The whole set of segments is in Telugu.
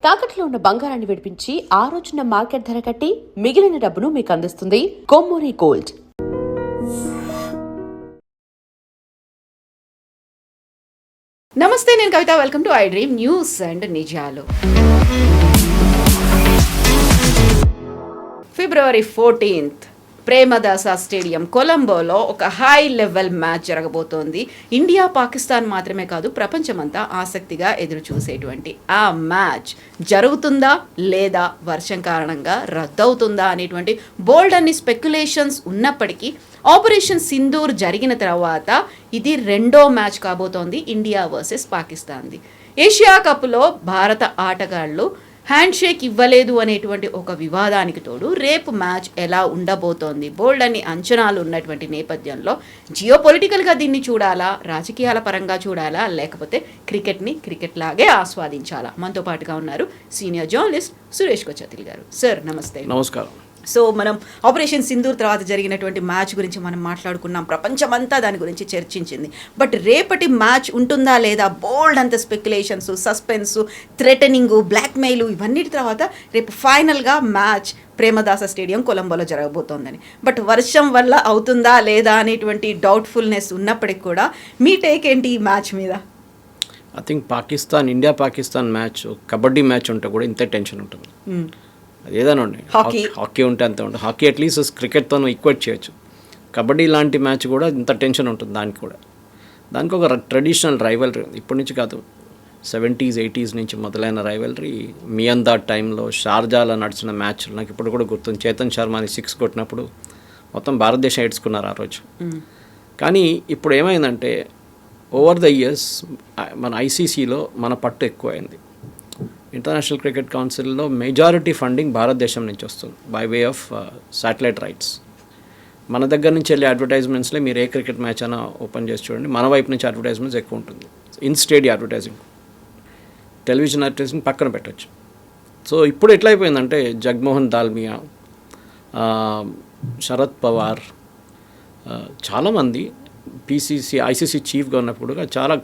తాకట్లో ఉన్న బంగారాన్ని విడిపించి ఆ రోజున మార్కెట్ ధర కట్టి మిగిలిన డబ్బును మీకు అందిస్తుంది కొమ్మూరి గోల్డ్. నమస్తే, నేను Kavitha. Welcome to I dream news and నిజాలు. ఫిబ్రవరి 14th ప్రేమదాస స్టేడియం కొలంబోలో ఒక హై లెవెల్ మ్యాచ్ జరగబోతోంది. ఇండియా పాకిస్తాన్ మాత్రమే కాదు, ప్రపంచమంతా ఆసక్తిగా ఎదురు చూసేటువంటి ఆ మ్యాచ్ జరుగుతుందా లేదా వర్షం కారణంగా రద్దవుతుందా అనేటువంటి బోల్డ్ అన్ని స్పెక్యులేషన్స్ ఉన్నప్పటికీ ఆపరేషన్ సింధూర్ జరిగిన తర్వాత ఇది రెండో మ్యాచ్ కాబోతోంది ఇండియా వర్సెస్ పాకిస్తాన్ది. ఏషియా కప్లో భారత ఆటగాళ్లు హ్యాండ్ షేక్ ఇవ్వలేదు అనేటువంటి ఒక వివాదానికి తోడు రేపు మ్యాచ్ ఎలా ఉండబోతోంది, బోల్డ్ అని అంచనాలు ఉన్నటువంటి నేపథ్యంలో జియోపొలిటికల్గా దీన్ని చూడాలా, రాజకీయాల పరంగా చూడాలా, లేకపోతే క్రికెట్ని క్రికెట్ లాగే ఆస్వాదించాలా? మనతో పాటుగా ఉన్నారు సీనియర్ జర్నలిస్ట్ సురేష్ కొచ్చతిల్ గారు. సార్ నమస్తే. నమస్కారం. సో మనం ఆపరేషన్ సింధూర్ తర్వాత జరిగినటువంటి మ్యాచ్ గురించి మనం మాట్లాడుకున్నాం, ప్రపంచమంతా దాని గురించి చర్చించింది. బట్ రేపటి మ్యాచ్ ఉంటుందా లేదా, బోల్డ్ అంత స్పెక్యులేషన్స్, సస్పెన్స్, థ్రెటనింగ్, బ్లాక్మెయిల్, ఇవన్నిటి తర్వాత రేపు ఫైనల్గా మ్యాచ్ ప్రేమదాస స్టేడియం కొలంబోలో జరగబోతోందని. బట్ వర్షం వల్ల అవుతుందా లేదా అనేటువంటి డౌట్ఫుల్నెస్ ఉన్నప్పటికి కూడా మీ టేక్ ఏంటి ఈ మ్యాచ్ మీద? I think India Pakistan match kabaddi match ఉంటే కూడా ఇంతే టెన్షన్ ఉంటుంది. అది ఏదైనా ఉండే, హాకీ ఉంటే అంతే ఉంటుంది. హాకీ అట్లీస్ట్ క్రికెట్తో ఈక్వేట్ చేయొచ్చు. కబడ్డీ లాంటి మ్యాచ్ కూడా ఇంత టెన్షన్ ఉంటుంది. దానికి ఒక ట్రెడిషనల్ రైవల్రీ ఉంది. ఇప్పటి నుంచి కాదు, 70s 80s నుంచి మొదలైన రైవల్రీ. మియందా టైంలో షార్జాలో నడిచిన మ్యాచ్ నాకు ఇప్పుడు కూడా గుర్తుంది. చేతన్ శర్మని 6 కొట్టినప్పుడు మొత్తం భారతదేశం ఏడ్చుకున్నారు ఆ రోజు. కానీ ఇప్పుడు ఏమైందంటే ఓవర్ ద ఇయర్స్ మన ఐసీసీలో మన పట్టు ఎక్కువైంది. ఇంటర్నేషనల్ క్రికెట్ కౌన్సిల్లో మెజారిటీ ఫండింగ్ భారతదేశం నుంచి వస్తుంది by way of satellite rights. మన దగ్గర నుంచి వెళ్ళే అడ్వర్టైజ్మెంట్స్లో మీరు ఏ క్రికెట్ మ్యాచ్ అయినా ఓపెన్ చేసి చూడండి, మన వైపు నుంచి అడ్వర్టైజ్మెంట్స్ ఎక్కువ ఉంటుంది. In stadium advertising, television advertising పక్కన పెట్టచ్చు. సో ఇప్పుడు ఎట్లయిపోయిందంటే జగన్మోహన్ దాల్మియా, శరద్ పవార్, చాలామంది ఐసీసీ చీఫ్గా ఉన్నప్పుడు చాలా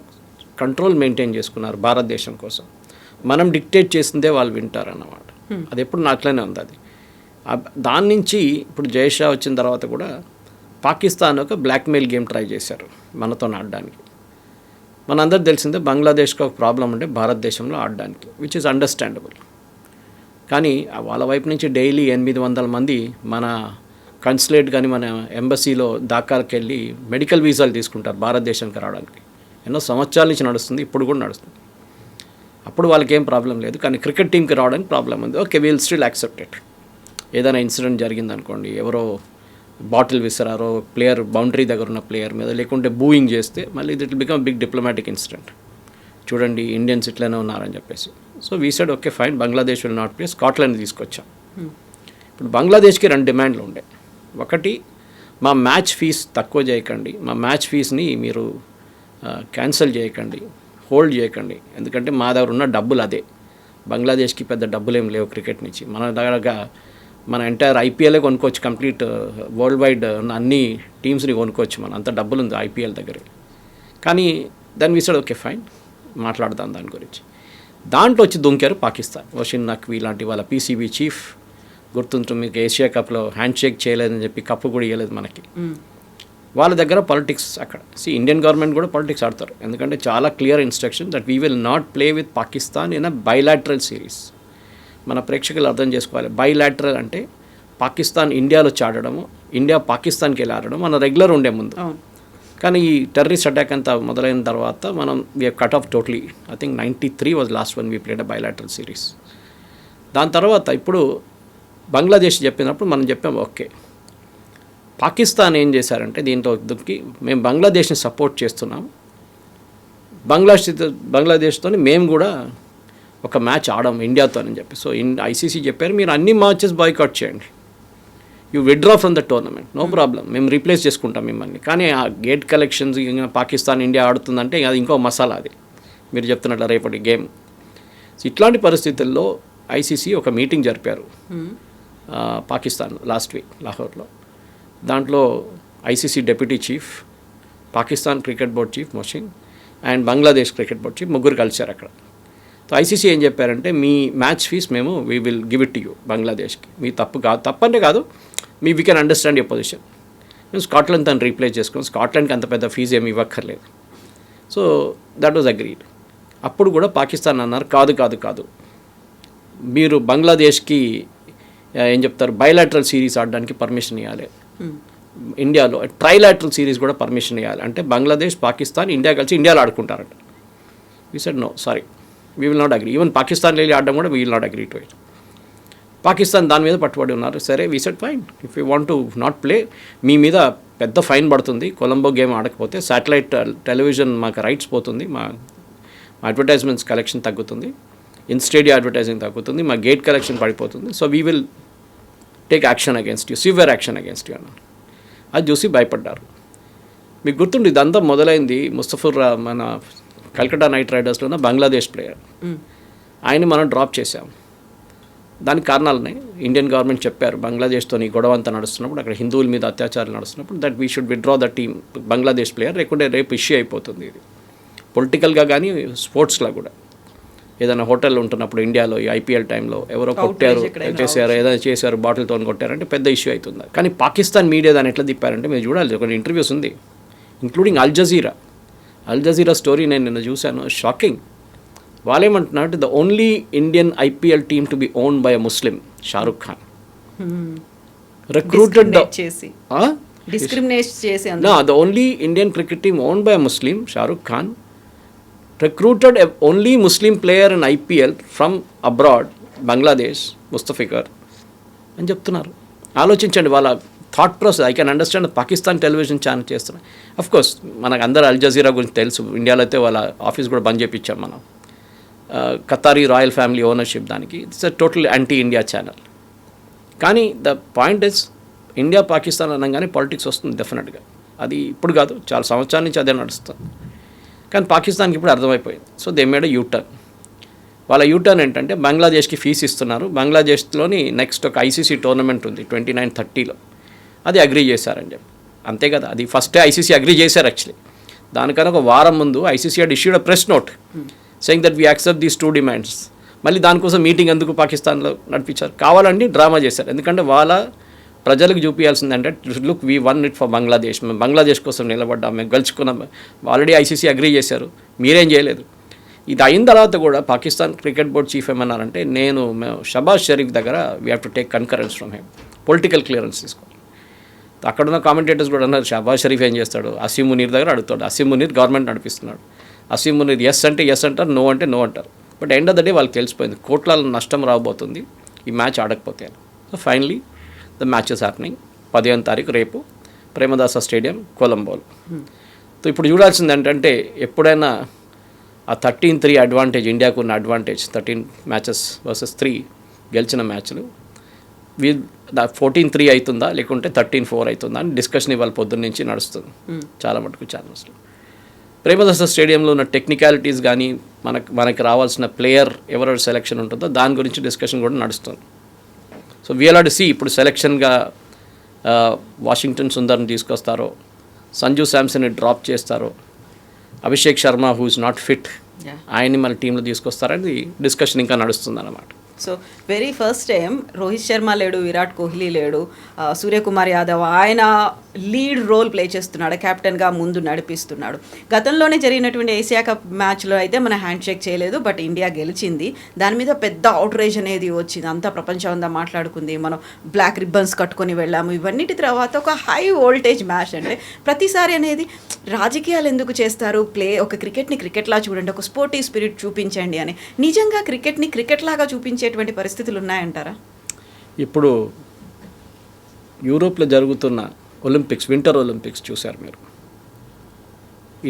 కంట్రోల్ మెయింటైన్ చేసుకున్నారు భారతదేశం కోసం. మనం డిక్టేట్ చేసిందే వాళ్ళు వింటారన్నమాట. అది ఎప్పుడు అట్లనే ఉంది. అది దాని నుంచి ఇప్పుడు జయషా వచ్చిన తర్వాత కూడా పాకిస్తాన్ ఒక బ్లాక్మెయిల్ గేమ్ ట్రై చేశారు మనతో ఆడడానికి. మనందరూ తెలిసిందే బంగ్లాదేశ్కి ఒక ప్రాబ్లం ఉంటే భారతదేశంలో ఆడడానికి, విచ్ ఈజ్ అండర్స్టాండబుల్. కానీ వాళ్ళ వైపు నుంచి డైలీ 800 మంది మన కన్సులేట్ కానీ మన ఎంబసీలో దాఖాలకు వెళ్ళి మెడికల్ వీసాలు తీసుకుంటారు భారతదేశానికి రావడానికి. ఎన్నో సంవత్సరాల నుంచి నడుస్తుంది, ఇప్పుడు కూడా నడుస్తుంది. అప్పుడు వాళ్ళకి ఏం ప్రాబ్లం లేదు, కానీ క్రికెట్ టీంకి రావడానికి ప్రాబ్లం ఉంది. Okay, will still accept it. ఏదైనా ఇన్సిడెంట్ జరిగిందనుకోండి, ఎవరో బాటిల్ విసిరారో ప్లేయర్ బౌండరీ దగ్గర ఉన్న ప్లేయర్ మీద, లేకుంటే బూయింగ్ చేస్తే మళ్ళీ it will become big diplomatic incident. చూడండి ఇండియన్స్ ఇట్లనే ఉన్నారని చెప్పేసి. So we said okay fine, Bangladesh will not play, Scotland తీసుకొచ్చాం. ఇప్పుడు బంగ్లాదేశ్కి 2 డిమాండ్లు ఉండే. ఒకటి, మా మ్యాచ్ ఫీజు తక్కువ చేయకండి, మా మ్యాచ్ ఫీజుని మీరు క్యాన్సిల్ చేయకండి, హోల్డ్ చేయకండి. ఎందుకంటే మా దగ్గర ఉన్న డబ్బులు అదే. బంగ్లాదేశ్కి పెద్ద డబ్బులు ఏం లేవు క్రికెట్ నుంచి. మన దగ్గర మన ఎంటైర్ ఐపీఎల్ఏ కొనుక్కోవచ్చు, కంప్లీట్ వరల్డ్ వైడ్ ఉన్న అన్ని టీమ్స్ని కొనుక్కోవచ్చు, మన అంత డబ్బులు ఉంది ఐపీఎల్ దగ్గర. కానీ దాన్ని విసాడు ఓకే ఫైన్, మాట్లాడదాం దాని గురించి. దాంట్లో వచ్చి దుంకారు పాకిస్తాన్. వషిన్ నఖ్వీ లాంటి వాళ్ళ పీసీబీ చీఫ్, గుర్తుంటుంది మీకు, ఏషియా కప్లో హ్యాండ్ షేక్ చేయలేదని చెప్పి కప్పు కూడా ఇవ్వలేదు మనకి. వాళ్ళ దగ్గర పాలిటిక్స్ అక్కడ. ఇండియన్ గవర్నమెంట్ కూడా పాలిటిక్స్ ఆడతారు, ఎందుకంటే చాలా clear instruction that we will not play with Pakistan in a bilateral series. మన ప్రేక్షకులు అర్థం చేసుకోవాలి, బైలాటరల్ అంటే పాకిస్తాన్ ఇండియాలో ఆడడము, ఇండియా పాకిస్తాన్కి వెళ్ళి ఆడడం మన రెగ్యులర్ ఉండే ముందు. కానీ ఈ టెర్రరిస్ట్ అటాక్ అంతా మొదలైన తర్వాత మనం we cut off totally. I think 93 was last one we played a bilateral series. దాని తర్వాత ఇప్పుడు బంగ్లాదేశ్ చెప్పినప్పుడు మనం చెప్పాము ఓకే. పాకిస్తాన్ ఏం చేశారంటే దీంట్లో దుక్కి, మేము బంగ్లాదేశ్ని సపోర్ట్ చేస్తున్నాం, బంగ్లాదేశ్తో మేము కూడా ఒక మ్యాచ్ ఆడాము ఇండియాతో అని చెప్పి. సో ఐసీసీ చెప్పారు మీరు అన్ని మ్యాచెస్ బాయ్కాట్ చేయండి, you withdraw from the tournament, no problem, మేము రీప్లేస్ చేసుకుంటాం మిమ్మల్ని. కానీ ఆ గేట్ కలెక్షన్స్ పాకిస్తాన్ ఇండియా ఆడుతుందంటే అది ఇంకో మసాలా. అది మీరు చెప్తున్నట్లు రేపటి గేమ్. ఇట్లాంటి పరిస్థితుల్లో ఐసీసీ ఒక మీటింగ్ జరిపారు పాకిస్తాన్ లాస్ట్ వీక్ లాహోర్లో. దాంట్లో ICC deputy chief, Pakistan cricket board chief Mohsin and Bangladesh cricket board chief ముగ్గురు కలిశారు అక్కడ. సో ఐసీసీ ఏం చెప్పారంటే మీ మ్యాచ్ ఫీజ్ మేము we will give it to you బంగ్లాదేశ్కి. మీ తప్పంటే కాదు, we can understand your position. మేము స్కాట్లాండ్ తను రీప్లేస్ చేసుకున్నాం, స్కాట్లాండ్కి అంత పెద్ద ఫీజు ఏమి ఇవ్వక్కర్లేదు. So that was agreed. అప్పుడు కూడా పాకిస్తాన్ అన్నారు కాదు మీరు బంగ్లాదేశ్కి ఏం చెప్తారు బైలాటరల్ సిరీస్ ఆడడానికి పర్మిషన్ ఇవ్వాలి, ఇండియాలో ట్రైలాటరల్ సిరీస్ కూడా పర్మిషన్ ఇవ్వాలి. అంటే బంగ్లాదేశ్, పాకిస్తాన్, ఇండియా కలిసి ఇండియాలో ఆడుకుంటారంట. We said no, sorry, we will not agree. Even Pakistan వెళ్ళి ఆడడం కూడా we will not agree to it. Pakistan దాని మీద పట్టుబడి ఉన్నారు. సరే, we said fine, if you want to not play, మీ మీద పెద్ద ఫైన్ పడుతుంది కొలంబో గేమ్ ఆడకపోతే, శాటిలైట్ టెలివిజన్ మాకు రైట్స్ పోతుంది, మా అడ్వర్టైజ్మెంట్స్ కలెక్షన్ తగ్గుతుంది, ఇన్ స్టేడియం అడ్వర్టైజింగ్ తగ్గుతుంది, మా గేట్ కలెక్షన్ పడిపోతుంది. So we will take action against you, severe action against you అన్నారు. అది చూసి భయపడ్డారు. మీకు గుర్తుండి ఇదంతా మొదలైంది ముస్తఫర్ మన కల్కటా నైట్ రైడర్స్లో ఉన్న బంగ్లాదేశ్ ప్లేయర్. ఆయన్ని మనం డ్రాప్ చేసాం. దానికి కారణాలు ఉన్నాయి. ఇండియన్ గవర్నమెంట్ చెప్పారు బంగ్లాదేశ్తో ఈ గొడవ అంతా నడుస్తున్నప్పుడు, అక్కడ హిందువుల మీద అత్యాచారాలు నడుస్తున్నప్పుడు, that we should withdraw the team Bangladesh player, లేకుంటే రేపు ఇష్యూ అయిపోతుంది. ఇది పొలిటికల్గా కానీ స్పోర్ట్స్లో కూడా. ఏదైనా హోటల్ ఉంటున్నప్పుడు ఇండియాలో ఈ ఐపీఎల్ టైంలో ఎవరో కొట్టారు, ఏదైనా చేశారు, బాటిల్తో కొట్టారంటే పెద్ద ఇష్యూ అవుతుంది. కానీ పాకిస్తాన్ మీడియా దాన్ని ఎట్లా తిప్పారంటే మీరు చూడాలి, ఒక ఇంటర్వ్యూస్ ఉంది, ఇంక్లూడింగ్ అల్ జజీరా స్టోరీ నేను నిన్న చూశాను, షాకింగ్. వాళ్ళేమంటున్నారు, the only Indian IPL team to be owned by a Muslim, Shahrukh Khan. Recruited the only Indian cricket team owned by a Muslim, Shahrukh Khan recruited a only Muslim player in IPL from abroad, Bangladesh, Mustafiqar అని చెప్తున్నారు. ఆలోచించండి వాళ్ళ thought process. I can understand. Pakistan television channel చేస్తున్నాయి. అఫ్ కోర్స్ మనకు అందరూ అల్ జజీరా గురించి తెలుసు, ఇండియాలో అయితే వాళ్ళ ఆఫీస్ కూడా బంద్ చేయించాం మనం. ఖతారీ రాయల్ ఫ్యామిలీ ఓనర్షిప్ దానికి. It's a total anti India channel. కానీ the point is, India Pakistan అనగానే పాలిటిక్స్ వస్తుంది డెఫినెట్గా. అది ఇప్పుడు కాదు, చాలా సంవత్సరాల నుంచి అదే నడుస్తుంది. కానీ పాకిస్తాన్కి ఇప్పుడు అర్థమైపోయింది. So they made U turn. వాళ్ళ యూటర్న్ ఏంటంటే బంగ్లాదేశ్కి ఫీజు ఇస్తున్నారు. బంగ్లాదేశ్లోని నెక్స్ట్ ఒక ఐసీసీ టోర్నమెంట్ ఉంది 29-30లో, అది అగ్రీ చేశారని చెప్పి. అంతే కదా, అది ఫస్టే ఐసీసీ అగ్రీ చేశారు యాక్చువల్లీ. దానికన్నా ఒక వారం ముందు ICC had issued a press note saying that we accept these two demands. మళ్ళీ దానికోసం మీటింగ్ ఎందుకు పాకిస్తాన్లో నడిపించారు? కావాలండి డ్రామా చేశారు. ఎందుకంటే వాళ్ళ ప్రజలకు చూపించాల్సిందంటే, look we won it for Bangladesh, మేము బంగ్లాదేశ్ కోసం నిలబడ్డాం, మేము గెలుచుకున్నాం, ఆల్రెడీ ఐసీసీ అగ్రీ చేశారు, మీరేం చేయలేదు. ఇది అయిన తర్వాత కూడా పాకిస్తాన్ క్రికెట్ బోర్డ్ చీఫ్ ఏమన్నారంటే, మేము షబాజ్ షరీఫ్ దగ్గర we have to take concurrence from him, political clearance తీసుకోవాలి. అక్కడున్న కామెంటేటర్స్ కూడా అన్నారు, షబాజ్ షరీఫ్ ఏం చేస్తాడు, అసీం మునీర్ దగ్గర అడుగుతాడు. అసీం మునీర్ గవర్నమెంట్ నడిపిస్తున్నాడు. అసీం మునీర్ ఎస్ అంటే ఎస్ అంటారు, నో అంటే నో అంటారు. But end of the day వాళ్ళకి తెలిసిపోయింది కోట్ల నష్టం రాబోతుంది ఈ మ్యాచ్ ఆడకపోతే. So finally the match is happening 15వ తారీఖు రేపు ప్రేమదాస స్టేడియం కొలంబోలో. సో ఇప్పుడు చూడాల్సింది ఏంటంటే, ఎప్పుడైనా ఆ 13-3 అడ్వాంటేజ్, ఇండియాకు ఉన్న అడ్వాంటేజ్ 13 మ్యాచెస్ వర్సెస్ 3 గెలిచిన మ్యాచ్లు, 14-3 అవుతుందా లేకుంటే 13-4 అవుతుందా అని డిస్కషన్ ఇవాళ పొద్దున్న నుంచి నడుస్తుంది చాలా మటుకు ఛానల్స్లో. ప్రేమదాస స్టేడియంలో ఉన్న టెక్నికాలిటీస్ కానీ, మనకి రావాల్సిన ప్లేయర్ ఎవరెవరు సెలెక్షన్ ఉంటుందో దాని గురించి డిస్కషన్ కూడా నడుస్తుంది. సో వీఆర్ టు సీ ఇప్పుడు సెలెక్షన్గా వాషింగ్టన్ సుందర్ని తీసుకొస్తారో, సంజు శాంసన్ని డ్రాప్ చేస్తారో, Abhishek Sharma who is not fit ఆయన్ని మన టీంలో తీసుకొస్తారని డిస్కషన్ ఇంకా నడుస్తుంది అన్నమాట. So very first time Rohit Sharma లేడు, విరాట్ కోహ్లీ లేడు, సూర్యకుమార్ యాదవ్ ఆయన లీడ్ రోల్ ప్లే చేస్తున్నాడు, కెప్టెన్గా ముందు నడిపిస్తున్నాడు. గతంలోనే జరిగినటువంటి ఏషియా కప్ మ్యాచ్లో అయితే మన హ్యాండ్ షేక్ చేయలేదు, బట్ ఇండియా గెలిచింది. దాని మీద పెద్ద అవుట్రేజ్ అనేది వచ్చింది, అంతా ప్రపంచం అంతా మాట్లాడుకుంది, మనం బ్లాక్ రిబ్బన్స్ కట్టుకొని వెళ్ళాము. ఇవన్నిటి తర్వాత ఒక హై వోల్టేజ్ మ్యాచ్. అంటే ప్రతిసారి అనేది రాజకీయాలు ఎందుకు చేస్తారు, ఒక క్రికెట్ని క్రికెట్లా చూడండి, ఒక స్పోర్టివ్ స్పిరిట్ చూపించండి అని. నిజంగా క్రికెట్ని క్రికెట్లాగా చూపించేటువంటి పరిస్థితులు ఉన్నాయంటారా? ఇప్పుడు యూరోప్లో జరుగుతున్న ఒలింపిక్స్, వింటర్ ఒలింపిక్స్ చూశారు మీరు,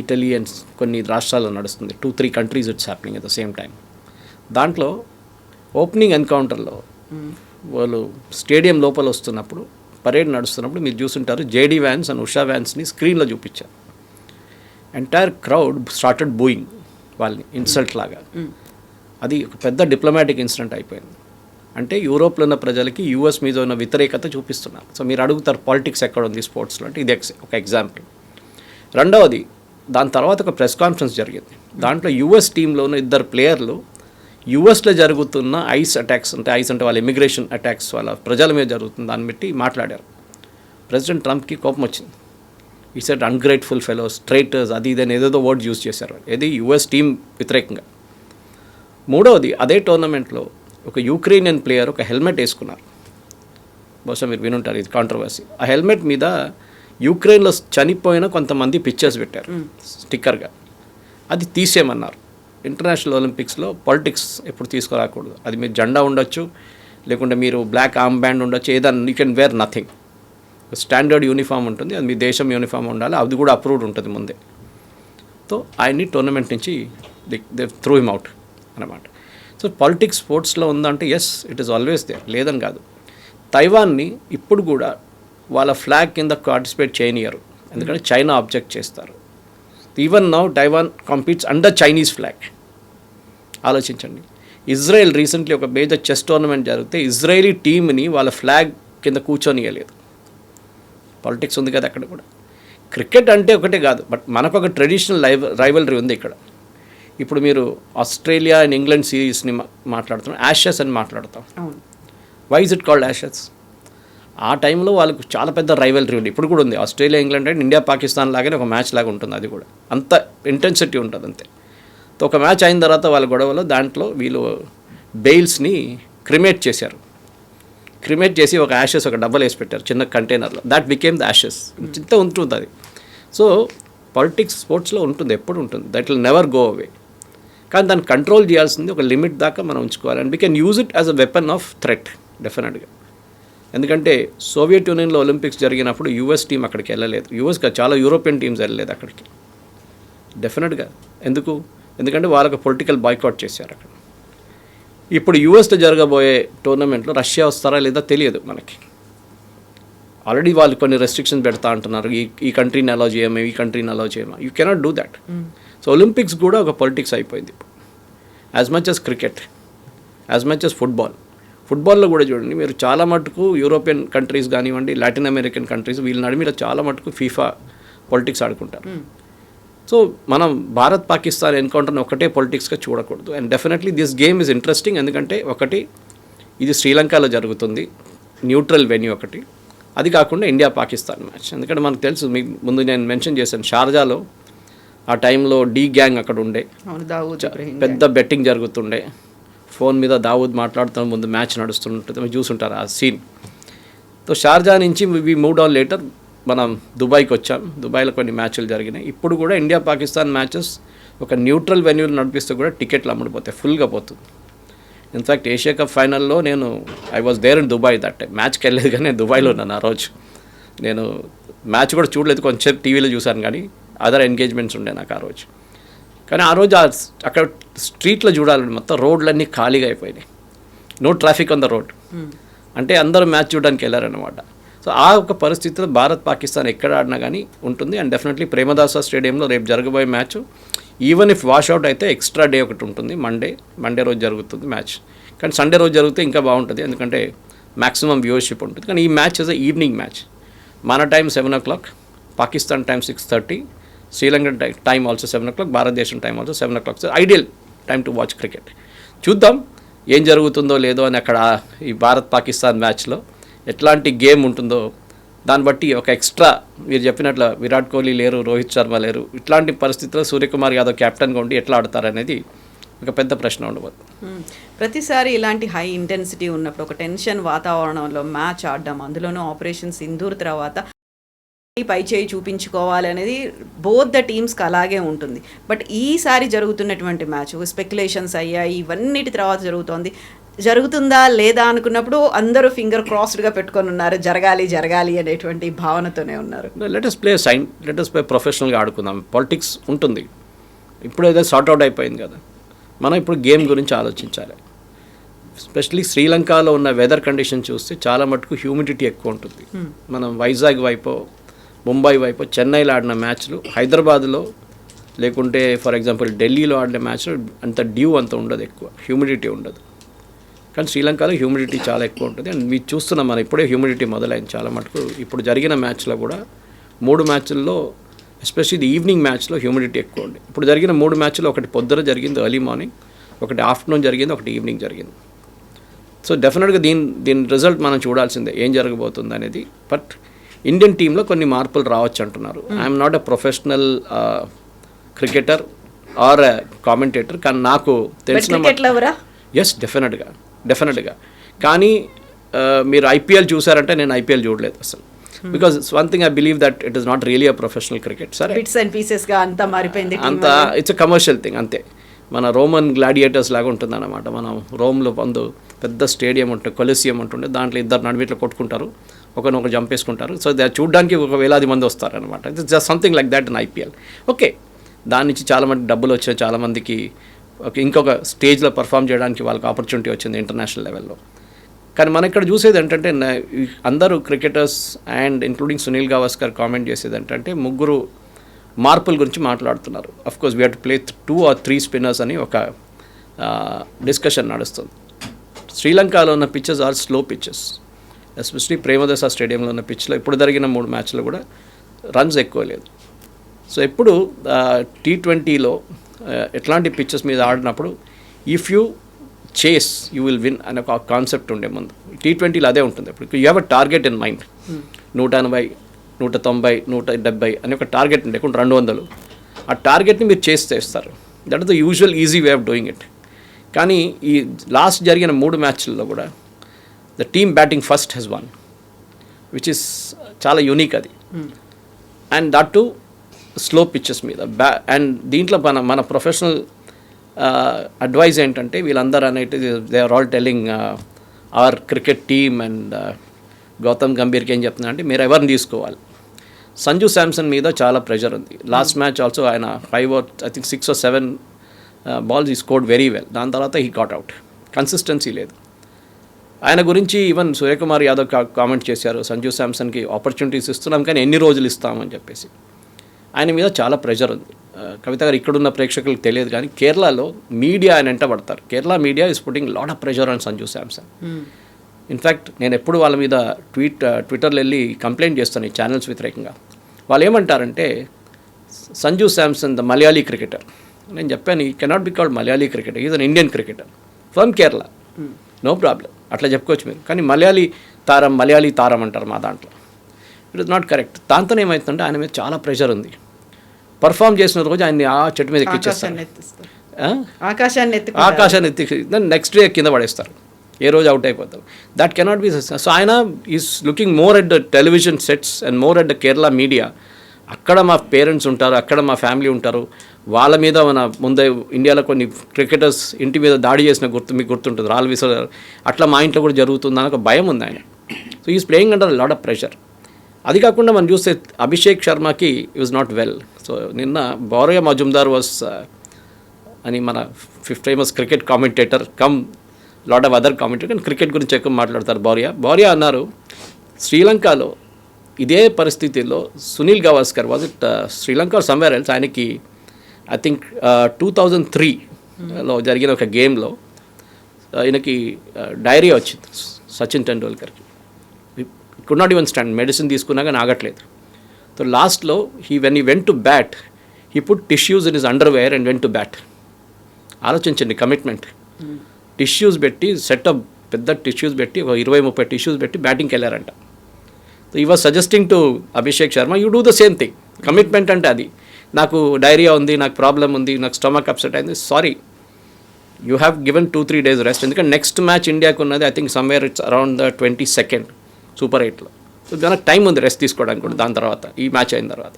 ఇటలియన్స్ కొన్ని రాష్ట్రాల్లో నడుస్తుంది, 2-3 countries it's happening at the same time. దాంట్లో ఓపెనింగ్ ఎన్కౌంటర్లో వాళ్ళు స్టేడియం లోపల వస్తున్నప్పుడు, పరేడ్ నడుస్తున్నప్పుడు మీరు చూస్తుంటారు, జేడీ వ్యాన్స్ అండ్ ఉషా వ్యాన్స్ని స్క్రీన్లో చూపించారు. ఎంటైర్ క్రౌడ్ స్టార్టెడ్ బూయింగ్ వాళ్ళని, ఇన్సల్ట్ లాగా. అది ఒక పెద్ద డిప్లొమాటిక్ ఇన్సిడెంట్ అయిపోయింది. అంటే యూరోప్లో ఉన్న ప్రజలకి యూఎస్ మీద ఉన్న వ్యతిరేకత చూపిస్తున్నారు. సో మీరు అడుగుతారు పాలిటిక్స్ ఎక్కడ ఉంది స్పోర్ట్స్లో అంటే, ఇది ఒక ఎగ్జాంపుల్. రెండవది, దాని తర్వాత ఒక ప్రెస్ కాన్ఫరెన్స్ జరిగింది. దాంట్లో యూఎస్ టీంలో ఉన్న 2 ప్లేయర్లు యుఎస్లో జరుగుతున్న ఐస్ అటాక్స్ అంటే వాళ్ళ ఇమిగ్రేషన్ అటాక్స్ వాళ్ళ ప్రజల మీద జరుగుతుంది దాన్ని బట్టి మాట్లాడారు. ప్రెసిడెంట్ ట్రంప్కి కోపం వచ్చింది. ఈ సెట్ అన్గ్రేట్ఫుల్ ఫెలోస్, ట్రైటర్స్, అది ఇదని ఏదేదో వర్డ్ యూజ్ చేశారు. ఇది యుఎస్ టీం వ్యతిరేకంగా. మూడవది, అదే టోర్నమెంట్లో ఒక యూక్రెయినియన్ ప్లేయర్ ఒక హెల్మెట్ వేసుకున్నారు. బహుశా మీరు వినుంటారు, ఇది కాంట్రవర్సీ. ఆ హెల్మెట్ మీద యూక్రెయిన్లో చనిపోయిన కొంతమంది పిక్చర్స్ పెట్టారు స్టిక్కర్గా. అది తీసేయమన్నారు. ఇంటర్నేషనల్ ఒలింపిక్స్లో పాలిటిక్స్ ఎప్పుడు తీసుకురాకూడదు. అది మీరు జెండా ఉండొచ్చు, లేకుంటే మీరు బ్లాక్ ఆర్మ్ బ్యాండ్ ఉండొచ్చు, ఏదన్నా you can wear nothing. Standard uniform ఉంటుంది, అది మీ దేశం యూనిఫామ్ ఉండాలి, అది కూడా అప్రూవ్డ్ ఉంటుంది ముందే. సో ఆయన్ని టోర్నమెంట్ నుంచి దే త్రూ హిమ్ అవుట్ అన్నమాట. సో పాలిటిక్స్ స్పోర్ట్స్లో ఉందంటే yes, it is always there, లేదని కాదు. తైవాన్ని ఇప్పుడు కూడా వాళ్ళ ఫ్లాగ్ కింద పార్టిసిపేట్ చేయనియరు, ఎందుకంటే చైనా ఆబ్జెక్ట్ చేస్తారు. Even now Taiwan competes under Chinese flag. ఆలోచించండి. ఇజ్రాయెల్ రీసెంట్లీ ఒక మేజర్ చెస్ టోర్నమెంట్ జరిగితే ఇజ్రాయేలీ టీమ్ని వాళ్ళ ఫ్లాగ్ కింద కూర్చొనియలేదు. పాలిటిక్స్ ఉంది కదా అక్కడ కూడా. క్రికెట్ అంటే ఒకటే కాదు, బట్ మనకు ఒక ట్రెడిషనల్ రైవలరీ ఉంది ఇక్కడ. ఇప్పుడు మీరు ఆస్ట్రేలియా అండ్ ఇంగ్లాండ్ సిరీస్ని మాట్లాడుతున్నాం, యాషెస్ అని మాట్లాడతాం. Why is it called Ashes? ఆ టైంలో వాళ్ళకు చాలా పెద్ద రైవలరీ ఉంది, ఇప్పుడు కూడా ఉంది. ఆస్ట్రేలియా ఇంగ్లాండ్ అంటే ఇండియా పాకిస్తాన్ లాగానే ఒక మ్యాచ్ లాగా ఉంటుంది, అది కూడా అంత ఇంటెన్సిటీ ఉంటుంది అంతే. ఒక మ్యాచ్ అయిన తర్వాత వాళ్ళ గొడవలో దాంట్లో వీళ్ళు బెయిల్స్ని క్రిమేట్ చేశారు. క్రిమేట్ చేసి ఒక యాషెస్ ఒక డబ్బలు వేసి పెట్టారు చిన్న కంటైనర్లో. That became the Ashes. ఇంత ఉంటుంది అది. సో పాలిటిక్స్ స్పోర్ట్స్లో ఉంటుంది, ఎప్పుడు ఉంటుంది. That will never go away. కానీ దాన్ని కంట్రోల్ చేయాల్సింది ఒక లిమిట్ దాకా మనం ఉంచుకోవాలి. And we can use it as a weapon of threat డెఫినెట్గా. ఎందుకంటే సోవియట్ యూనియన్లో ఒలింపిక్స్ జరిగినప్పుడు యూఎస్ టీం అక్కడికి వెళ్ళలేదు. యూఎస్గా చాలా యూరోపియన్ టీమ్స్ వెళ్ళలేదు అక్కడికి డెఫినెట్గా. ఎందుకంటే వాళ్ళకు పొలిటికల్ బాయ్కాట్ చేశారు అక్కడ. ఇప్పుడు యూఎస్లో జరగబోయే టోర్నమెంట్లో రష్యా వస్తారా లేదా తెలియదు మనకి. ఆల్రెడీ వాళ్ళు కొన్ని రెస్ట్రిక్షన్స్ పెడతా అంటున్నారు, ఈ కంట్రీని అలౌ చేయమా, ఈ కంట్రీని అలౌ చేయమా. You cannot do that. So Olympics కూడా ఒక పొలిటిక్స్ అయిపోయింది ఇప్పుడు. As much as cricket, as much as ఫుట్బాల్లో కూడా చూడండి మీరు, చాలా మటుకు యూరోపియన్ కంట్రీస్ కానివ్వండి, లాటిన్ అమెరికన్ కంట్రీస్, వీళ్ళ నడిమిలో చాలా మటుకు ఫీఫా పొలిటిక్స్ ఆడుకుంటారు. సో మనం భారత్ పాకిస్తాన్ ఎన్కౌంటర్ని ఒకటే పొలిటిక్స్గా చూడకూడదు. And definitely this game is interesting. ఎందుకంటే ఒకటి, ఇది శ్రీలంకలో జరుగుతుంది, న్యూట్రల్ వెన్యూ ఒకటి. అది కాకుండా ఇండియా పాకిస్తాన్ మ్యాచ్. ఎందుకంటే మనకు తెలుసు, మీకు ముందు నేను మెన్షన్ చేశాను, షార్జాలో ఆ టైంలో డి గ్యాంగ్ అక్కడ ఉండే, పెద్ద బెట్టింగ్ జరుగుతుండే. ఫోన్ మీద దావూద్ మాట్లాడుతున్న ముందు మ్యాచ్ నడుస్తుంటుంది, మీరు చూసుంటారు ఆ సీన్. సో షార్జా నుంచి వి మూవ్ డౌన్ లేటర్ మనం దుబాయ్కి వచ్చాం. దుబాయ్లో కొన్ని మ్యాచ్లు జరిగినాయి. ఇప్పుడు కూడా ఇండియా పాకిస్తాన్ మ్యాచెస్ ఒక న్యూట్రల్ వెన్యూలు నడిపిస్తూ కూడా టికెట్లు అమ్ముడిపోతాయి, ఫుల్గా పోతుంది. ఇన్ఫ్యాక్ట్ ఏషియా కప్ ఫైనల్లో I was there in Dubai that time. మ్యాచ్కి వెళ్ళలేదు కానీ నేను దుబాయ్లో ఉన్నాను ఆ రోజు. నేను మ్యాచ్ కూడా చూడలేదు, కొంచెం టీవీలో చూశాను, కానీ అదర్ ఎంగేజ్మెంట్స్ ఉండే నాకు ఆ రోజు. కానీ ఆ రోజు అక్కడ స్ట్రీట్లో చూడాలని మొత్తం రోడ్లన్నీ ఖాళీగా అయిపోయినాయి, no traffic on the road. అంటే అందరూ మ్యాచ్ చూడడానికి వెళ్ళారనమాట. సో ఆ ఒక పరిస్థితిలో భారత్ పాకిస్తాన్ ఎక్కడ ఆడినా కానీ ఉంటుంది. అండ్ డెఫినెట్లీ ప్రేమదాస స్టేడియంలో రేపు జరగబోయే మ్యాచ్, ఈవెన్ ఇఫ్ వాష్అవుట్ అయితే ఎక్స్ట్రా డే ఒకటి ఉంటుంది, మండే రోజు జరుగుతుంది మ్యాచ్. కానీ సండే రోజు జరిగితే ఇంకా బాగుంటుంది, ఎందుకంటే మ్యాక్సిమం వ్యూవర్షిప్ ఉంటుంది. కానీ ఈ మ్యాచ్ ఇస్ ఈవినింగ్ మ్యాచ్. మన time 7 o'clock, Pakistan time 6:30, Sri Lankan time also 7 o'clock, భారతదేశం time also 7 o'clock. So ideal time to watch cricket. చూద్దాం ఏం జరుగుతుందో లేదో అని అక్కడ ఈ భారత్ పాకిస్తాన్ మ్యాచ్లో ఎట్లాంటి గేమ్ ఉంటుందో దాన్ని బట్టి ఒక ఎక్స్ట్రా, మీరు చెప్పినట్లు విరాట్ కోహ్లీ లేరు, రోహిత్ శర్మ లేరు, ఇట్లాంటి పరిస్థితుల్లో సూర్యకుమార్ యాదవ్ కెప్టెన్గా ఉండి ఎట్లా ఆడతారనేది ఒక పెద్ద ప్రశ్న ఉండబోదు. ప్రతిసారి ఇలాంటి హై ఇంటెన్సిటీ ఉన్నప్పుడు, ఒక టెన్షన్ వాతావరణంలో మ్యాచ్ ఆడడం, అందులోనూ ఆపరేషన్ సింధూర్ తర్వాత పై చేయి చూపించుకోవాలి అనేది బోత్ ద టీమ్స్కి అలాగే ఉంటుంది. బట్ ఈసారి జరుగుతున్నటువంటి మ్యాచ్ స్పెక్యులేషన్స్ అయ్యాయి, ఇవన్నిటి తర్వాత జరుగుతుందా లేదా అనుకున్నప్పుడు అందరూ ఫింగర్ క్రాస్డ్గా పెట్టుకొని ఉన్నారు, జరగాలి అనేటువంటి భావనతోనే ఉన్నారు. లెట్ us ప్లే ప్రొఫెషనల్గా ఆడుకుందాం. పాలిటిక్స్ ఉంటుంది, ఇప్పుడు ఏదో సార్ట్అవుట్ అయిపోయింది కదా, మనం ఇప్పుడు గేమ్ గురించి ఆలోచించాలి. ఎస్పెషలీ శ్రీలంకలో ఉన్న వెదర్ కండిషన్ చూస్తే చాలా మటుకు హ్యూమిడిటీ ఎక్కువ ఉంటుంది. మనం వైజాగ్ వైపు, ముంబై వైపు, చెన్నైలో ఆడిన మ్యాచ్లు, హైదరాబాద్లో లేకుంటే ఫర్ ఎగ్జాంపుల్ ఢిల్లీలో ఆడిన మ్యాచ్లు అంత డ్యూ అంత ఉండదు, ఎక్కువ హ్యూమిడిటీ ఉండదు. కానీ శ్రీలంకలో హ్యూమిడిటీ చాలా ఎక్కువ ఉంటుంది. అండ్ మీరు చూస్తున్నాం మనం ఇప్పుడే హ్యూమిడిటీ మొదలైంది చాలా మటుకు. ఇప్పుడు జరిగిన మ్యాచ్లో కూడా 3 మ్యాచ్ల్లో ఎస్పెషల్లీ ఈవినింగ్ మ్యాచ్లో హ్యూమిడిటీ ఎక్కువ ఉంది. ఇప్పుడు జరిగిన 3 మ్యాచ్లో ఒకటి పొద్దున జరిగింది ఎర్లీ మార్నింగ్, ఒకటి ఆఫ్టర్నూన్ జరిగింది, ఒకటి ఈవినింగ్ జరిగింది. సో డెఫినెట్గా దీని రిజల్ట్ మనం చూడాల్సిందే ఏం జరగబోతుంది అనేది. బట్ ఇండియన్ టీంలో కొన్ని మార్పులు రావచ్చు అంటున్నారు. I'm not a professional cricketer or commentator, కానీ నాకు తెలిసిన ఎస్ డెఫినెట్గా. కానీ మీరు ఐపీఎల్ చూసారంటే నేను ఐపీఎల్ చూడలేదు అసలు. Because one thing I believe that it is not really a professional cricket. సరే, బిట్స్ అండ్ పీసెస్గా అంతా మారిపోయింది, అంతా ఇట్స్ అ కమర్షియల్ థింగ్ అంతే. మన రోమన్ గ్లాడియేటర్స్ లాగా ఉంటుందన్నమాట. మనం రోమ్లో పెద్ద స్టేడియం ఉంటుంది, కొలిసియం ఉంటుండే, దాంట్లో ఇద్దరు నడిమిట్లో కొట్టుకుంటారు, ఒకరినొకరు చంపేసుకుంటారు. సో చూడడానికి ఒక వేలాది మంది వస్తారనమాట. It's just something like that in IPL. Okay, దాని నుంచి చాలామంది డబ్బులు వచ్చాయి, చాలామందికి ఇంకొక స్టేజ్లో పర్ఫామ్ చేయడానికి వాళ్ళకి ఆపర్చునిటీ వచ్చింది ఇంటర్నేషనల్ లెవెల్లో. కానీ మనం ఇక్కడ చూసేది ఏంటంటే అందరూ cricketers and including Sunil Gavaskar comment చేసేది ఏంటంటే ముగ్గురు మార్పుల గురించి మాట్లాడుతున్నారు. Of course we have to play 2 or 3 spinners అని ఒక డిస్కషన్ నడుస్తుంది. శ్రీలంకలో ఉన్న pitches are slow pitches, especially Premadasa స్టేడియంలో ఉన్న పిచ్లో ఇప్పుడు జరిగిన 3 మ్యాచ్లో కూడా రన్స్ ఎక్కువ లేదు. సో ఇప్పుడు T20లో ఎట్లాంటి పిచ్చెస్ మీద ఆడినప్పుడు ఇఫ్ యూ చేస్ యూ విల్ విన్ అనే ఒక కాన్సెప్ట్ ఉండే ముందు. T20లో అదే ఉంటుంది. ఇప్పుడు you have a target in mind, 180, 190, 170 అని ఒక టార్గెట్ ఉండే, 200. ఆ టార్గెట్ని మీరు చేస్తారు. That is the usual easy way of doing it. కానీ ఈ లాస్ట్ జరిగిన 3 మ్యాచ్ల్లో కూడా the team batting first has won, which is చాలా యూనిక్ అది. And that too slow pitches మీద. అండ్ దీంట్లో మన ప్రొఫెషనల్ అడ్వైజ్ ఏంటంటే వీళ్ళందరూ అనేది they are all telling our cricket team and Gautam గంభీర్కి ఏం చెప్తున్నా అంటే మీరు ఎవరిని తీసుకోవాలి. సంజు శాంసన్ మీద చాలా ప్రెషర్ ఉంది. లాస్ట్ మ్యాచ్ ఆల్సో ఆయన 5 or I think 6 or 7 balls he scored very well. దాని తర్వాత he got out. కన్సిస్టెన్సీ లేదు. ఆయన గురించి ఈవెన్ సూర్యకుమార్ యాదవ్ కామెంట్ చేశారు, సంజు శాంసన్కి ఆపర్చునిటీస్ ఇస్తున్నాం కానీ ఎన్ని రోజులు ఇస్తామని చెప్పేసి. ఆయన మీద చాలా ప్రెషర్ ఉంది. కవిత గారు ఇక్కడున్న ప్రేక్షకులకు తెలియదు కానీ కేరళలో మీడియా ఆయన వెంట పడతారు. Kerala media is putting lot of pressure on Sanju Samson. In fact నేను ఎప్పుడు వాళ్ళ మీద ట్విట్టర్లో వెళ్ళి కంప్లైంట్ చేస్తాను ఈ ఛానల్స్ వ్యతిరేకంగా. వాళ్ళు ఏమంటారంటే సంజు శాంసన్ ద మలయాళీ క్రికెటర్. నేను చెప్పాను he cannot be called Malayali cricketer, is an Indian cricketer from Kerala, no problem, అట్లా చెప్పుకోవచ్చు మీరు. కానీ మలయాళీ తారం అంటారు మా దాంట్లో. It is not correct. దాంతో ఏమవుతుందంటే ఆయన మీద చాలా ప్రెషర్ ఉంది. పర్ఫామ్ చేసిన రోజు ఆయన్ని ఆ చెట్టు మీద ఎక్కించేస్తారు, ఆకాశాన్ని ఎత్తి నెక్స్ట్ డే కింద పడేస్తారు, ఏ రోజు అవుట్ అయిపోతారు. That cannot be. సో ఆయన is looking more at the television sets and more at the Kerala media. అక్కడ మా పేరెంట్స్ ఉంటారు, అక్కడ మా ఫ్యామిలీ ఉంటారు, వాళ్ళ మీద మన ముందే ఇండియాలో కొన్ని క్రికెటర్స్ ఇంటి మీద దాడి చేసిన మీకు గుర్తుంటుంది, రాల్ విసర్, అట్లా మా ఇంట్లో కూడా జరుగుతుందని ఒక భయం ఉంది ఆయన. So is playing under lot of pressure. అది కాకుండా మనం చూస్తే అభిషేక్ శర్మకి వాజ్ నాట్ వెల్. సో నిన్న బౌరియా మజుందార్ వాస్ అని మన famous cricket commentator cum lot of other commentator, కానీ క్రికెట్ గురించి ఎక్కువ మాట్లాడతారు. బౌరియా అన్నారు శ్రీలంకలో ఇదే పరిస్థితిలో Sunil Gavaskar was it Sri Lanka somewhere else, ఆయనకి ఐ థింక్ 2003లో జరిగిన ఒక గేమ్లో ఆయనకి డైరియా వచ్చింది సచిన్ టెండూల్కర్కి. Could not even stand, medicine తీసుకున్నా కానీ ఆగట్లేదు. సో లాస్ట్లో when he went to bat he put tissues in his underwear and went to bat. ఆలోచించండి కమిట్మెంట్. టిష్యూస్ పెట్టి సెటప్ పెద్ద టిష్యూస్ పెట్టి 20-30 టిష్యూస్ పెట్టి బ్యాటింగ్కి వెళ్ళారంట. సో ఈ was suggesting to Abhishek Sharma you do the same thing. Commitment అంటే అది. నాకు డైరియా ఉంది, నాకు ప్రాబ్లం ఉంది, నాకు స్టమక్ అప్సెట్ అయింది, sorry you have given 2-3 days rest. ఎందుకంటే నెక్స్ట్ మ్యాచ్ ఇండియాకు ఉన్నది I think somewhere it's around the 22nd Super 8లో. సో దానికి టైం ఉంది రెస్ట్ తీసుకోవడానికి కూడా దాని తర్వాత, ఈ మ్యాచ్ అయిన తర్వాత.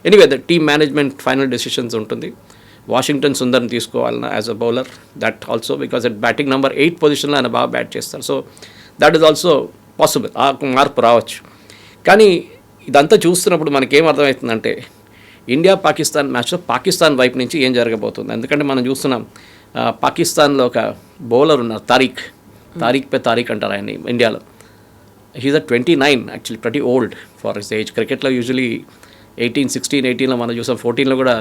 Anyway the team management final decisions ఉంటుంది. వాషింగ్టన్ సుందర్ని తీసుకోవాలన్నా as a bowler, that also because at batting number 8 పొజిషన్లో ఆయన బాగా బ్యాట్ చేస్తారు. So that is also possible, ఆ మార్పు రావచ్చు. కానీ ఇదంతా చూస్తున్నప్పుడు మనకేం అర్థమవుతుందంటే ఇండియా పాకిస్తాన్ మ్యాచ్లో పాకిస్తాన్ వైపు నుంచి ఏం జరగబోతుంది. ఎందుకంటే మనం చూస్తున్నాం పాకిస్తాన్లో ఒక బౌలర్ ఉన్నారు తారీఖ్ అంటారు ఆయన ఇండియాలో. హీజ్ అట్ 29 యాక్చువల్లీ, ప్రతి ఓల్డ్ ఫర్ హిస్ ఏజ్. క్రికెట్లో యూజువలీ 18-16-18లో మనం చూసాం, 14లో కూడా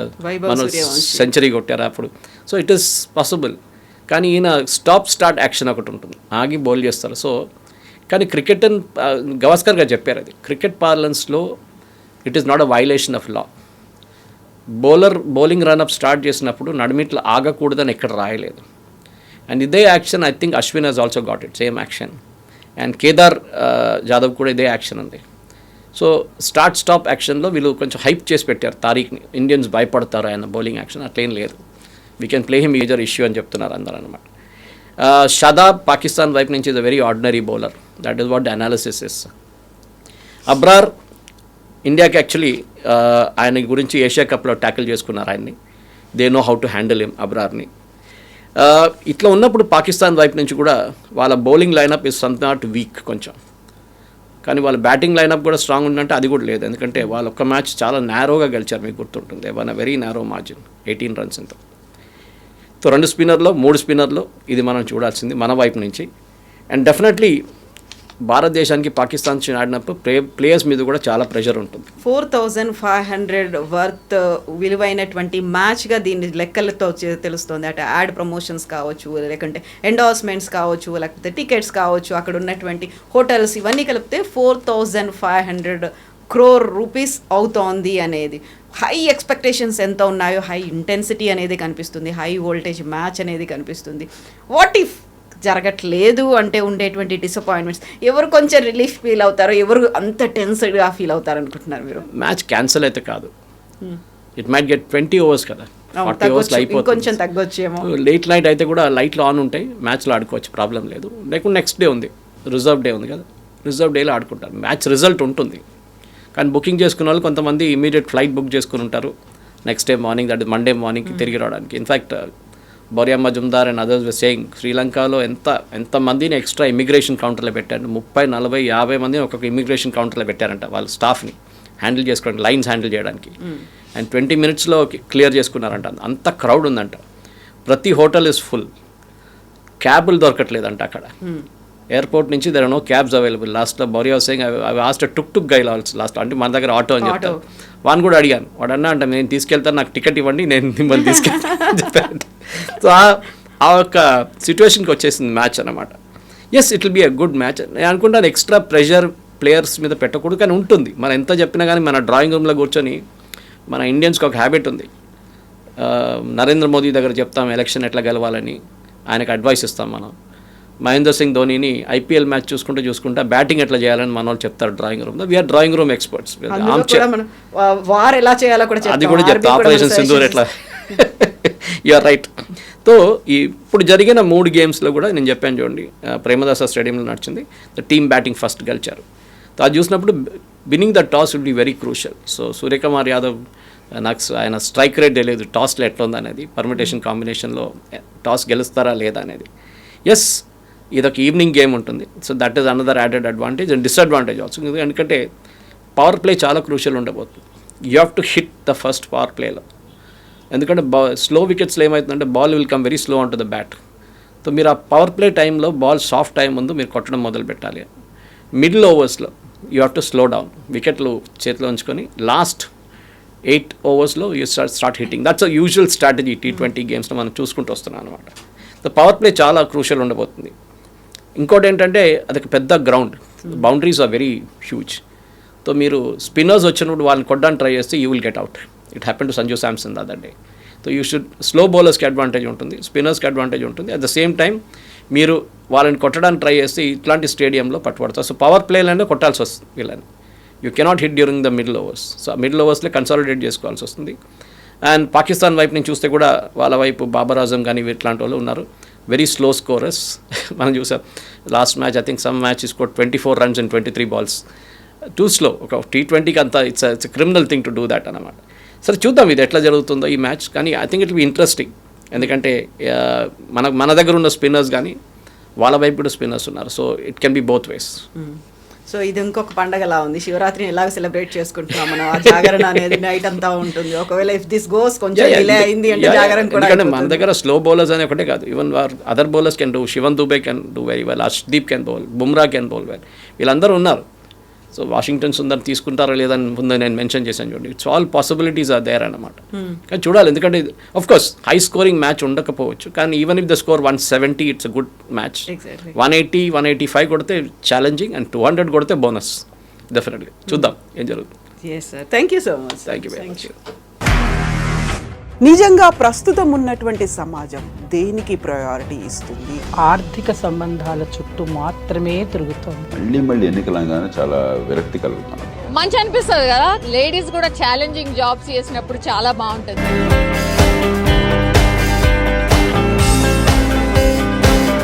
మనం సెంచరీ కొట్టారు అప్పుడు. So it is possible. కానీ ఈయన స్టార్ట్ యాక్షన్ ఒకటి ఉంటుంది, ఆగి బౌల్ చేస్తారు. సో కానీ క్రికెట్ అని గవాస్కర్ గారు చెప్పారు, అది క్రికెట్ పార్లెన్స్లో it is not a violation of law. Bowling run up start చేసినప్పుడు నడిమిట్లు ఆగకూడదని ఎక్కడ రాయలేదు. అండ్ ఇదే action I think Ashwin has also got it, same action. And Kedar Jadhav కూడా ఇదే యాక్షన్ ఉంది. సో స్టార్ట్ స్టాప్ యాక్షన్లో వీళ్ళు కొంచెం హైప్ చేసి పెట్టారు తారీఖ్ని, ఇండియన్స్ భయపడతారు ఆయన బౌలింగ్ యాక్షన్, అట్లేం లేదు. We can play him major issue అని చెప్తున్నారు అందరూ అనమాట. షదాబ్ పాకిస్తాన్ వైపు నుంచి is a very ordinary bowler, that is what the analysis is. Abrar ఇండియాకి యాక్చువల్లీ ఆయన గురించి ఏషియా కప్లో ట్యాకిల్ చేసుకున్నారు ఆయన్ని, they know how to handle him అబ్రార్ని. ఇట్లా ఉన్నప్పుడు పాకిస్తాన్ వైపు నుంచి కూడా వాళ్ళ bowling lineup is some not weak కొంచెం, కానీ వాళ్ళ బ్యాటింగ్ లైనప్ కూడా స్ట్రాంగ్ ఉందంటే అది కూడా లేదు. ఎందుకంటే వాళ్ళు ఒక్క మ్యాచ్ చాలా నేరోగా గెలిచారు, మీకు గుర్తుంటుంది, one a very narrow margin 18 runs ఎంతో. సో 2 స్పిన్నర్లో 3 స్పిన్నర్లో ఇది మనం చూడాల్సింది మన వైపు నుంచి. అండ్ డెఫినెట్లీ భారతదేశానికి పాకిస్తాన్ ఆడినప్పుడు ప్లేయర్స్ మీద కూడా చాలా ప్రెషర్ ఉంటుంది. 4,500 వర్త్ విలువైనటువంటి మ్యాచ్గా దీన్ని లెక్కలతో తెలుస్తుంది. అటు యాడ్ ప్రమోషన్స్ కావచ్చు, లేకుంటే ఎండార్స్మెంట్స్ కావచ్చు, లేకపోతే టికెట్స్ కావచ్చు, అక్కడ ఉన్నటువంటి హోటల్స్ ఇవన్నీ కలిపితే 4,500 crore rupees అవుతోంది అనేది. హై ఎక్స్పెక్టేషన్స్ ఎంత ఉన్నాయో, హై ఇంటెన్సిటీ అనేది కనిపిస్తుంది, హై వోల్టేజ్ మ్యాచ్ అనేది కనిపిస్తుంది. వాట్ ఇఫ్ జరగట్లేదు అంటే ఉండేటువంటి డిసప్పాయింట్మెంట్స్, ఎవరు కొంచెం రిలీఫ్ ఫీల్ అవుతారో, ఎవరు అంత టెన్స్డ్గా ఫీల్ అవుతారు అనుకుంటున్నారు మీరు? మ్యాచ్ క్యాన్సిల్ అయితే కాదు, ఇట్ మైట్ గెట్ 20 overs కదా, 40 overs అయిపోతుంది, కొంచెం తగ్గొచ్చేమో. లేట్ నైట్ అయితే కూడా లైట్లు ఆన్ ఉంటాయి, మ్యాచ్లో ఆడుకోవచ్చు, ప్రాబ్లం లేదు. లేకుంటే నెక్స్ట్ డే ఉంది, రిజర్వ్ డే ఉంది కదా, రిజర్వ్ డేలో ఆడుకుంటారు, మ్యాచ్ రిజల్ట్ ఉంటుంది. కానీ బుకింగ్ చేసుకున్న వాళ్ళు కొంతమంది ఇమీడియట్ ఫ్లైట్ బుక్ చేసుకుని ఉంటారు next day morning, that is Monday మార్నింగ్కి తిరిగి రావడానికి. In fact Boria Majumdar and others were saying శ్రీలంకలో ఎంతమందిని ఎక్స్ట్రా ఇమిగ్రేషన్ కౌంటర్లో పెట్టారు, 30, 40, 50 మందిని ఒక్కొక్క ఇమిగ్రేషన్ కౌంటర్లో పెట్టారంట వాళ్ళ స్టాఫ్ని హ్యాండిల్ చేసుకోవడానికి, లైన్స్ హ్యాండిల్ చేయడానికి. అండ్ 20 minutesలో క్లియర్ చేసుకున్నారంట, అంత క్రౌడ్ ఉందంట. ప్రతి హోటల్ ఇస్ ఫుల్, క్యాబులు దొరకట్లేదంట అక్కడ. ఎయిర్పోర్ట్ నుంచి there are no cabs available. లాస్ట్లో Boria saying I asked tuk guy last, అంటే మన దగ్గర ఆటో అని చెప్తాను. వాడిని కూడా అడిగాను, వాడు అన్నా అంటే నేను తీసుకెళ్తాను, నాకు టికెట్ ఇవ్వండి, నేను మిమ్మల్ని తీసుకెళ్తాను అని చెప్పాను. సో ఆ ఒక సిచ్యువేషన్కి వచ్చేసింది మ్యాచ్ అనమాట. Yes, it will be a good match. నేను అనుకుంటాను ఎక్స్ట్రా ప్రెషర్ ప్లేయర్స్ మీద పెట్టకూడదు, కానీ ఉంటుంది. మనం ఎంత చెప్పినా కానీ మన డ్రాయింగ్ రూమ్లో కూర్చొని మన ఇండియన్స్కి ఒక హ్యాబిట్ ఉంది, నరేంద్ర మోదీ దగ్గర చెప్తాం ఎలక్షన్ ఎట్లా గెలవాలని, ఆయనకు అడ్వైస్ ఇస్తాం మనం. మహేందర్ సింగ్ ధోనీని ఐపీఎల్ మ్యాచ్ చూసుకుంటా బ్యాటింగ్ ఎట్లా చేయాలని మన వాళ్ళు చెప్తారు drawing room. We're drawing room experts. వార్ ఎలా చేయాలో కూడా అది కూడా చెప్తాం, ఆపరేషన్ సింధూర్ ఎట్లా. You're right. సో ఇప్పుడు జరిగిన 3 గేమ్స్లో కూడా నేను చెప్పాను చూడండి, ప్రేమదాస స్టేడియంలో నడిచింది, ద టీమ్ బ్యాటింగ్ ఫస్ట్ గెలిచారు. అది చూసినప్పుడు winnowing the toss will be very crucial. So Suryakumar Yadav, నాకు ఆయన స్ట్రైక్ రేట్ తెలియదు టాస్లో ఎట్లా ఉందనేది, పర్మిటేషన్ కాంబినేషన్లో టాస్ గెలుస్తారా లేదా అనేది. ఎస్, ఇదొక ఈవినింగ్ గేమ్ ఉంటుంది, so that is another added advantage and disadvantage also. ఎందుకంటే పవర్ ప్లే చాలా క్రూషియల్ ఉండబోతుంది. You have to hit the first power ప్లేలో, ఎందుకంటే స్లో వికెట్స్లో ఏమవుతుందంటే ball will come very slow on to the bat. So మీరు ఆ పవర్ ప్లే టైంలో బాల్ సాఫ్ట్ టైం ముందు మీరు కొట్టడం మొదలు పెట్టాలి. మిడిల్ ఓవర్స్లో you have to slow down, వికెట్లు చేతిలో ఉంచుకొని last 8 overs you start hitting. That's a usual strategy T20 గేమ్స్లో మనం చూసుకుంటూ వస్తున్నాం అనమాట. సో పవర్ ప్లే చాలా క్రూషియల్ ఉండబోతుంది. ఇంకోటి ఏంటంటే అదొక పెద్ద ground, boundaries are very huge. So మీరు స్పిన్నర్స్ వచ్చినప్పుడు వాళ్ళని కొట్టడానికి ట్రై చేస్తే you will get out. It happen to Sanju Samson the other day. So you should, slow బౌలర్స్కి అడ్వాంటేజ్ ఉంటుంది, స్పిన్నర్స్కి అడ్వాంటేజ్ ఉంటుంది. అట్ ద సేమ్ టైం మీరు వాళ్ళని కొట్టడానికి ట్రై చేస్తే ఇట్లాంటి స్టేడియంలో పట్టుబడతారు. సో పవర్ ప్లేలోనే కొట్టాల్సి వస్తుంది వీళ్ళని. You cannot hit during the middle overs. So middle ఓవర్స్లో కన్సాలిడేట్ చేసుకోవాల్సి వస్తుంది. అండ్ పాకిస్తాన్ వైపు నుంచి చూస్తే కూడా వాళ్ళ వైపు బాబర్ ఆజం కానీ ఇట్లాంటి వాళ్ళు ఉన్నారు, వెరీ స్లో స్కోరర్స్. మనం చూసాం last match, I think some match score 24 runs in 23 balls. Too slow. ఒక T20కి అంతా it's criminal thing to do that అనమాట. సరే చూద్దాం ఇది ఎట్లా జరుగుతుందో ఈ మ్యాచ్. కానీ I think it be interesting, ఎందుకంటే మన దగ్గర ఉన్న స్పిన్నర్స్ కానీ వాళ్ళ వైపు కూడా స్పిన్నర్స్ ఉన్నారు. So it can be both ways. So ఇది ఇంకొక పండగలా ఉంది. శివరాత్రిని ఎలాగ సెలబ్రేట్ చేసుకుంటున్నాం మనం, ఆ జాగరణ అనేది నైట్ అంతా ఉంటుంది. ఒకవేళ ఇఫ్ దిస్ గోస్ కొంచెం డిలే అయింది అంటే జాగరణ కూడా. ఎందుకంటే మన దగ్గర స్లో బౌలర్స్ అనే ఒకటే కాదు, even other bowlers can do. Shivam Dube can do very well, Arshdeep can bowl, Bumrah can bowl well, వీళ్ళందరూ ఉన్నారు. సో వాషింగ్టన్ సుందర్ తీసుకుంటారా లేదని ముందు నేను మెన్షన్ చేశాను చూడండి. It's all possibilities are there అన్నమాట. కానీ చూడాలి, ఎందుకంటే of course high scoring match ఉండకపోవచ్చు, కానీ even if the score 170 it's a good match. 180, 185 కొడితే ఛాలెంజింగ్, అండ్ 200 కొడితే బోనస్ డెఫినెట్లీ. చూద్దాం ఏం జరుగుతుంది. Yes sir, thank you so much. Thank you very much. నిజంగా ప్రస్తుతం ఉన్నటువంటి సమాజం దేనికి ప్రయారిటీ ఇస్తుంది? ఆర్థిక సంబంధాల చుట్టూ మాత్రమే తిరుగుతోంది. మళ్ళీ ఎన్నికలంగానే చాలా విరక్తి కలుగుతున్నాం. మంచి అనిపిస్తుంది కదా, లేడీస్ కూడా ఛాలెంజింగ్ జాబ్స్ చేసినప్పుడు చాలా బాగుంటుంది.